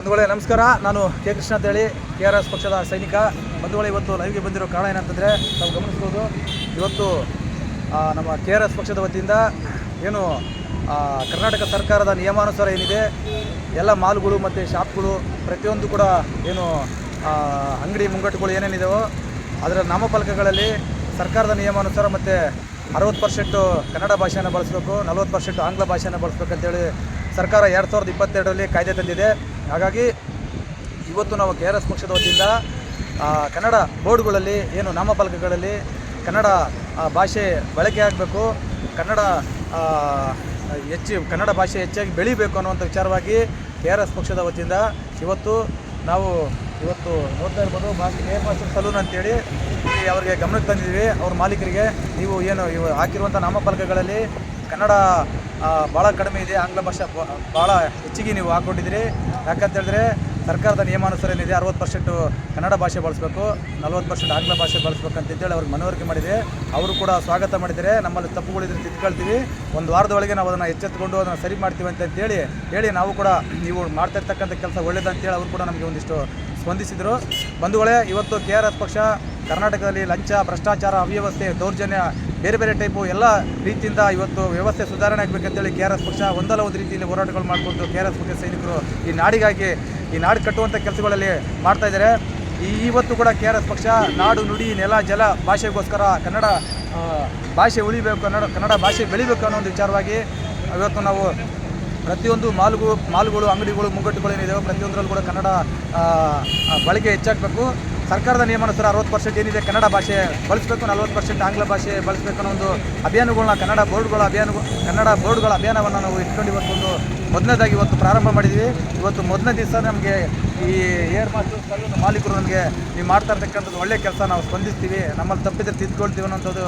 ಬಂಧುಗಳೇ ನಮಸ್ಕಾರ. ನಾನು ಕೆ ಕೃಷ್ಣ ಅಂತೇಳಿ KRS ಪಕ್ಷದ ಸೈನಿಕ. ಬಂಧುಗಳೇ, ಇವತ್ತು ಲೈವ್ಗೆ ಬಂದಿರೋ ಕಾರಣ ಏನಂತಂದರೆ ನಾವು ಗಮನಿಸ್ಬೋದು. ಇವತ್ತು ನಮ್ಮ KRS ಪಕ್ಷದ ವತಿಯಿಂದ ಏನು ಕರ್ನಾಟಕ ಸರ್ಕಾರದ ನಿಯಮಾನುಸಾರ ಏನಿದೆ ಎಲ್ಲ ಮಾಲ್ಗಳು ಮತ್ತು ಶಾಪ್ಗಳು ಪ್ರತಿಯೊಂದು ಕೂಡ ಏನು ಅಂಗಡಿ ಮುಂಗಟ್ಟುಗಳು ಏನೇನಿದೆಯೋ ಅದರ ನಾಮಫಲಕಗಳಲ್ಲಿ ಸರ್ಕಾರದ ನಿಯಮಾನುಸಾರ ಮತ್ತು 60% ಕನ್ನಡ ಭಾಷೆಯನ್ನು ಬಳಸಬೇಕು, 40% ಆಂಗ್ಲ ಭಾಷೆಯನ್ನು ಬಳಸಬೇಕಂತೇಳಿ ಸರ್ಕಾರ 2022ರಲ್ಲಿ ಕಾಯ್ದೆ ತಂದಿದೆ. ಹಾಗಾಗಿ ಇವತ್ತು ನಾವು KRS ಪಕ್ಷದ ವತಿಯಿಂದ ಕನ್ನಡ ಬೋರ್ಡ್ಗಳಲ್ಲಿ ಏನು ನಾಮಫಲಕಗಳಲ್ಲಿ ಕನ್ನಡ ಭಾಷೆ ಬಳಕೆ ಆಗಬೇಕು, ಕನ್ನಡ ಭಾಷೆ ಹೆಚ್ಚಾಗಿ ಬೆಳಿಬೇಕು ಅನ್ನುವಂಥ ವಿಚಾರವಾಗಿ KRS ಪಕ್ಷದ ವತಿಯಿಂದ ಇವತ್ತು ನೋಡ್ತಾ ಇರ್ಬೋದು. ಏರ್ ಮಾಸ್ಟರ್ ಸಲೂನ್ ಅಂತೇಳಿ ಅವರಿಗೆ ಗಮನಕ್ಕೆ ತಂದಿದ್ದೀವಿ. ಅವ್ರ ಮಾಲೀಕರಿಗೆ ನೀವು ಹಾಕಿರುವಂಥ ನಾಮಫಲಕಗಳಲ್ಲಿ ಕನ್ನಡ ಭಾಳ ಕಡಿಮೆ ಇದೆ, ಆಂಗ್ಲ ಭಾಷೆ ಭಾಳ ಹೆಚ್ಚಿಗೆ ನೀವು ಹಾಕ್ಕೊಂಡಿದ್ದೀರಿ. ಯಾಕಂತ ಹೇಳಿದ್ರೆ ಸರ್ಕಾರದ ನಿಯಮಾನುಸಾರ ಏನಿದೆ 60% ಕನ್ನಡ ಭಾಷೆ ಬಳಸಬೇಕು, 40% ಆಂಗ್ಲ ಭಾಷೆ ಬಳಸಬೇಕಂತೇಳಿ ಅವ್ರಿಗೆ ಮನವರಿಕೆ ಮಾಡಿದೆ. ಅವರು ಕೂಡ ಸ್ವಾಗತ ಮಾಡಿದ್ದಾರೆ. ನಮ್ಮಲ್ಲಿ ತಪ್ಪುಗಳಿದ್ರೆ ತಿದ್ಕೊಳ್ತೀವಿ, ಒಂದು ವಾರದೊಳಗೆ ನಾವು ಅದನ್ನು ಎಚ್ಚೆತ್ತುಕೊಂಡು ಅದನ್ನು ಸರಿ ಮಾಡ್ತೀವಿ ಹೇಳಿ ನಾವು ಕೂಡ ನೀವು ಮಾಡ್ತಾ ಇರ್ತಕ್ಕಂಥ ಕೆಲಸ ಒಳ್ಳೆಯದಂತೇಳಿ ಅವರು ಕೂಡ ನಮಗೆ ಒಂದಿಷ್ಟು ಸ್ಪಂದಿಸಿದರು. ಬಂಧುಗಳೇ, ಇವತ್ತು KRS ಪಕ್ಷ ಕರ್ನಾಟಕದಲ್ಲಿ ಲಂಚ, ಭ್ರಷ್ಟಾಚಾರ, ಅವ್ಯವಸ್ಥೆ, ದೌರ್ಜನ್ಯ, ಬೇರೆ ಬೇರೆ ಟೈಪು ಎಲ್ಲ ರೀತಿಯಿಂದ ಇವತ್ತು ವ್ಯವಸ್ಥೆ ಸುಧಾರಣೆ ಆಗಬೇಕಂತೇಳಿ KRS ಪಕ್ಷ ಒಂದಲ್ಲ ಒಂದು ರೀತಿಯಲ್ಲಿ ಹೋರಾಟಗಳು ಮಾಡಿಕೊಂಡು KRS ಪಕ್ಷ ಸೈನಿಕರು ಈ ನಾಡಿಗಾಗಿ ಈ ನಾಡು ಕಟ್ಟುವಂಥ ಕೆಲಸಗಳಲ್ಲಿ ಮಾಡ್ತಾಯಿದ್ದಾರೆ. ಇವತ್ತು ಕೂಡ KRS ಪಕ್ಷ ನಾಡು, ನುಡಿ, ನೆಲ, ಜಲ ಭಾಷೆಗೋಸ್ಕರ ಕನ್ನಡ ಭಾಷೆ ಉಳಿಬೇಕು, ಕನ್ನಡ ಭಾಷೆ ಬೆಳಿಬೇಕು ಅನ್ನೋ ಒಂದು ವಿಚಾರವಾಗಿ ಇವತ್ತು ನಾವು ಪ್ರತಿಯೊಂದು ಮಾಲ್ಗಳು, ಅಂಗಡಿಗಳು, ಮುಂಗಟ್ಟುಗಳು ಏನಿದೆ ಪ್ರತಿಯೊಂದರಲ್ಲೂ ಕೂಡ ಕನ್ನಡ ಬಳಕೆ ಹೆಚ್ಚಾಗಬೇಕು. ಸರ್ಕಾರದ ನಿಯಮಾನುಸಾರ 60% ಏನಿದೆ ಕನ್ನಡ ಭಾಷೆ ಬಳಸಬೇಕು, 40% ಆಂಗ್ಲ ಭಾಷೆ ಬಳಸಬೇಕು ಅನ್ನೋ ಒಂದು ಅಭಿಯಾನಗಳನ್ನ ಕನ್ನಡ ಬೋರ್ಡ್ಗಳ ಅಭಿಯಾನವನ್ನು ನಾವು ಇಟ್ಕೊಂಡು ಮೊದಲನೇದಾಗಿ ಇವತ್ತು ಪ್ರಾರಂಭ ಮಾಡಿದ್ವಿ. ಇವತ್ತು ಮೊದಲನೇ ದಿವಸ ನಮಗೆ ಈ ಏರ್ ಮಾಸ್ಟರ್ ಸಲೂನ್ ಮಾಲೀಕರು ನಮಗೆ ನೀವು ಮಾಡ್ತಾ ಇರ್ತಕ್ಕಂಥದ್ದು ಒಳ್ಳೆಯ ಕೆಲಸ, ನಾವು ಸ್ಪಂದಿಸ್ತೀವಿ, ನಮ್ಮಲ್ಲಿ ತಪ್ಪಿದ್ರೆ ತಿದ್ಕೊಳ್ತೀವಿ ಅನ್ನೋಂಥದ್ದು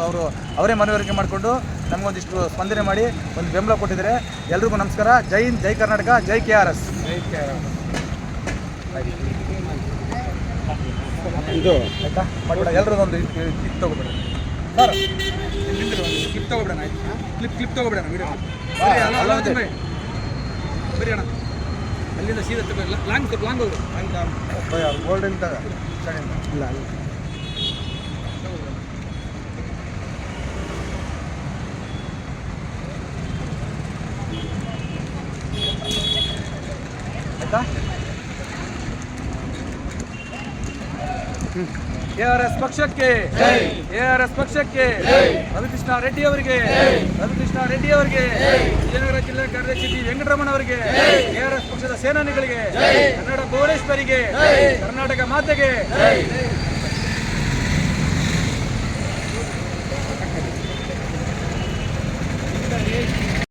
ಅವರೇ ಮನವರಿಕೆ ಮಾಡಿಕೊಂಡು ನಮಗೊಂದಿಷ್ಟು ಸ್ಪಂದನೆ ಮಾಡಿ ಒಂದು ಬೆಂಬಲ ಕೊಟ್ಟಿದ್ದಾರೆ. ಎಲ್ರಿಗೂ ನಮಸ್ಕಾರ. ಜೈ ಹಿಂದ್, ಜೈ ಕರ್ನಾಟಕ, ಜೈ KRS. ಇದು ಆಯ್ತಾ ಮಾಡಿಬಿಡ, ಎಲ್ಲರದೊಂದು ಕ್ಲಿಪ್ ತೊಗೊಬೇಡ ಸರ್, ಕ್ಲಿಪ್ ತೊಗೊಬೇಡ, ಕ್ಲಿಪ್ ತೊಗೊಬೇಡ ವಿಡಿಯೋ ಬರೀ ಅಣ್ಣ, ಅಲ್ಲಿಂದ ಸೀದಾ ತಗೋ, ಲಾಂಗ್ ಹೋಗು, ಗೋಲ್ಡಿಂದ ಇಲ್ಲ ಆಯ್ತಾ. KRS ಪಕ್ಷಕ್ಕೆ, KRS ಪಕ್ಷಕ್ಕೆ, ರವಿಕೃಷ್ಣ ರೆಡ್ಡಿ ಅವರಿಗೆ, ವಿಜಯನಗರ ಜಿಲ್ಲಾ ಕಾರ್ಯದರ್ಶಿ ಟಿ ವೆಂಕಟರಮಣ ಅವರಿಗೆ, KRS ಪಕ್ಷದ ಸೇನಾನಿಗಳಿಗೆ, ಕನ್ನಡ ಭುವನೇಶ್ವರಿಗೆ, ಕರ್ನಾಟಕ ಮಾತೆಗೆ.